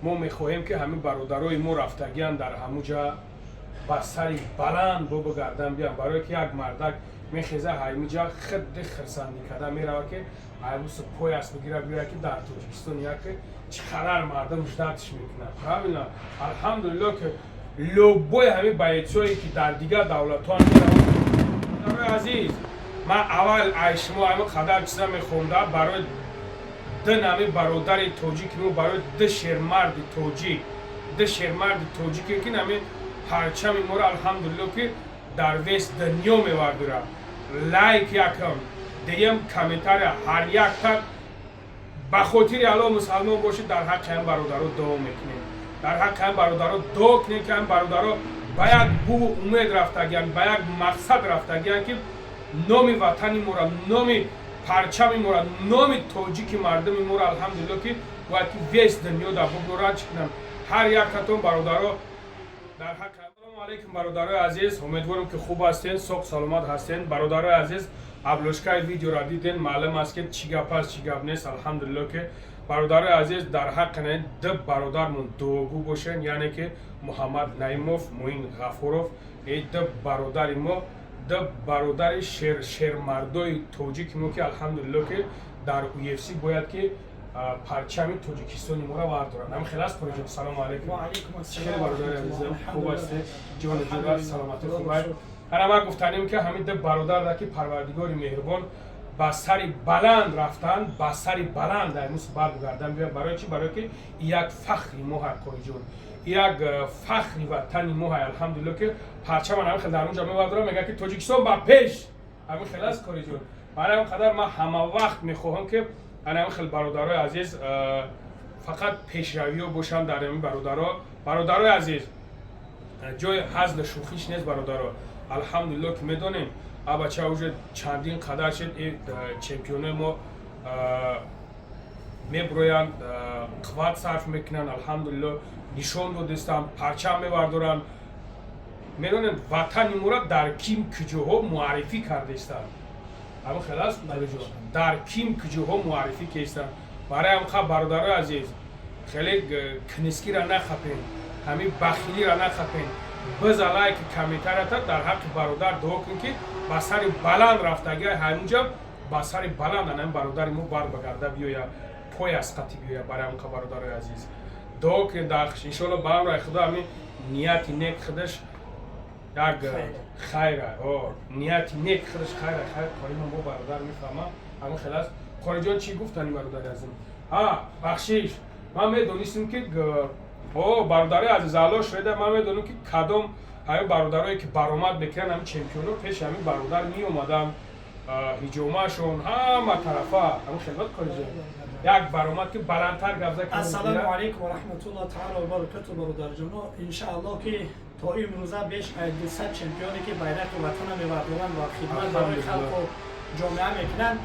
ما میخواهیم که همین برادرای ما رفتگیان در همونجا با سری بلند بگردن بیان، برای که یک مردک میخیزه همینجا خد خرسندی کده میره که ایبوس پای است بگیره بیره که در تاجیکستان یک چقدر مردم جدتش میکنن. همین الحمدلله که لوبای همین بایدسایی که در دیگر دولتان میره. عزیز من اول شما همین قدر چیزا میخونده برای ده نمی برادر توجیک مو برای ده شیرمرد توجیک که نمی پرچم مورا الحمدلله که در ویست دنیا میوردره. لایک یکم دیم کامنتار هر یک تا بخاطر الله مسلمان باشید در حق این برادرها دعا میکنیم، در حق این برادرها دعا کنیم که این برادرها باید بو امید رفتگیان، باید مقصد رفتگیان که نامی وطنی مورا، نامی پرچم مورا، نامی توجیک مردم مورا الحمدلله که باید که ویست دنیا در بگرد چکنم. هر یک تاتون برادرها در حق. سلام علیکم برادرای عزیز، امیدوارم که خوب هستین، صحت سلامت هستین. برادرای عزیز ابلوشکای ویدیو را دیدین، معلوم است که چی گپ است چی گپ نیست. الحمدلله که برادرای عزیز در حق نه دو برادرمون دوگو باشین، یعنی که محمد نعیموف، موین غفوروف، این دو برادر ما، دو برادر شیرمردای توجیک ما که الحمدلله که در UFC باید که پرچم توجیکستانی ما را بردارن. هم خلاص پروژه. سلام علیکم. و علیکم السلام. برادر عزیزم خوب هستی؟ جان جان سلامتی خوبه. ما گفتنیم که همین دو برادر را که پروردگار مهربان با سری بلند رفتن، با سری بلند در موس برگردن بیا. برای چی؟ برای که یک فخری ما هر کوی جون، یک فخری وطنی ما های الحمدلله که پرچم من خیلی در اونجا میبردارم میگه که توجیکستان با پیش. همین خلاص کوی جون. برای اون قدر ما همه وقت میخواهم که انا خیلی برادرای عزیز فقط پیشروی باشن در این برادرای عزیز. جای هزل شوخیش نیست برادرها. الحمدلله که میدونیم بچه اوج چندین قدر شد چمپیون ما میبروین قوت صرف میکنن. الحمدلله نشان دو دستم پرچم میبردارن. میدونیم وطن ما را در کیم کجاها معرفی کرده استن. اما خلاص در کیم کجاها معرفی کردن. برای هم برادرای عزیز خیلی کنسکی را نخپین، همین بخیلی را نخپین. بزلای که کمیتر تا در حق برادر دعا کن که با سر بلند رفتگی همونجا با سر بلند این برادر ما بر بگرده بیاید، پای از قطی بیاید. برای هم برادرای عزیز دعا کن داخش ان شاء الله با امر خدا همین نیت نیک خودش یک خیره. نیت نیک خودش خیره کاری ما برادر میفهمم. اما خلاص کاری جان چی گفتنی برادر عزیز؟ بخشیش من میدونستم که برادر عزیز الله شده. من میدونم که کدام همین برادرایی که برآمد میکنن همین چمپیونو پیش همین برادر می اومدم هجومشون همه طرفا همین خدمت کاری جان یک برآمد که بلندتر گفته که السلام علیکم و رحمت الله تعالی و برکاته برادر جان. ان شاء الله که تا امروزه بیش از 200 چمپیونی که بیرق وطن میبردن و خدمت برای خلق و جامعه میکنن،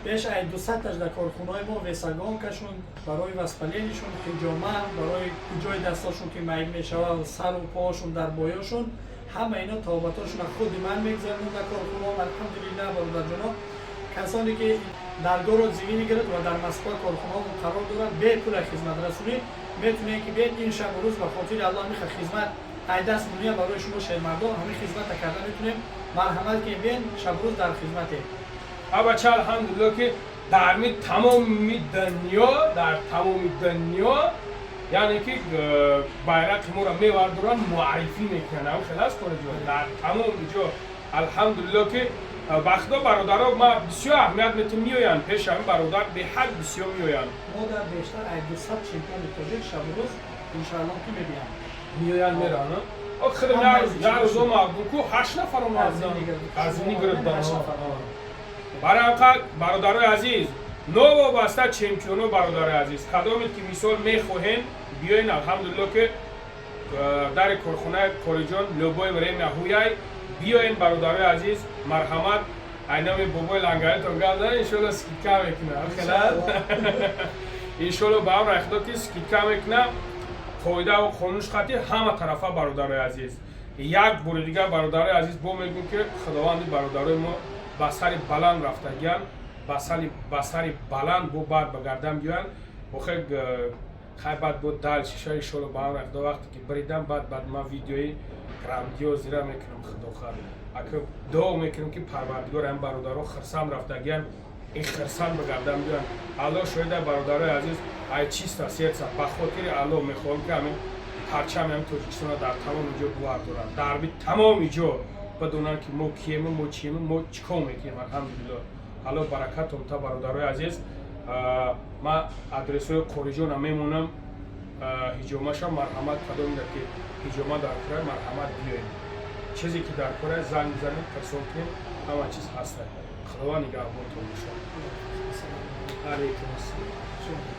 بیش از 200 تاش در کارخونه‌های ما وسگان کشون برای وسپلینشون حجامه، برای جای دستاشون که میل میشود، سر و پاهاشون در بایاشون، همه اینا تابتاشون خود من میگذارن در کارخونه. الحمدلله برادر جان کسانی که درگاه رو زمینی گرفت و در مسکن کارخونه ها قرار دارن به پول خدمت رسونی میتونه که بیاین این شب و روز به خاطر الله میخواد خدمت ای دست دنیا برای شما شهرمردان همین خدمت کردن میتونیم. مرحمت که بیاین شب و روز در خدمته. بچه الحمدلله که در تمام دنیا یعنی که بیرق ما را میوردارن معرفی میکنن. خلاص کنه جان در تمام اینجا الحمدلله که بخدا برادرها ما بسیار اهمیت میتونیم میوین پیش همین برادر به حد بسیار میوین. ما در بیشتر از 200 چمپیون توجیک شب و روز انشاءالله که میوین میرن. خیلی نه روزا مردم کو 8 نفر از اینی گرفتن. برای برادرای عزیز نو وابسته چمپیونو برادرای عزیز کدامی که مثال میخواهین بیاین. الحمدلله که در کارخانه کوریجان لوبای برای نهویای بیاین برادرای عزیز. مرحمت اینامی بابای لنگایتون گل داره ان شاء الله سکیکا میکنه. خلاص ان شاء الله با امر خدا که سکیکا میکنه. قاعده و قانونش خاطی همه طرفا برادرای عزیز. یک بار دیگه برادرای عزیز با میگم که خداوند برادرای ما با سر بلند رفتگیان، با سر بلند بو بعد بگردن بیان. بخیر хай бад буд дал шишаи шоро ба ам рафта вақте ки баридам бад ман видеои грандиозира мекунам худохар ака дуо мекунам ки парвардигор ам бародаро хирсанд рафтагиян ин хирсанд бигардам биён алло шоида бародарои азиз ай чиста сердца ба хотири алло мехоҳам ки ҳамин парчами ҳам тоҷикистона дар тамоми ҷо бувардоранд дарби тамоми ҷо بدونن که ما کیم ما چیم ما چیکار میکنیم الحمدلله حالا برکتم تا برادرای عزیز ما آدرسوی کوریجون میمونم هجومش مرحمت کدوم در که هجوم در کره مرحمت بیاین چیزی که در کره زنگ بزنید پرسون کنید همه چیز هسته خدا نگهبانتون باشه علیکم السلام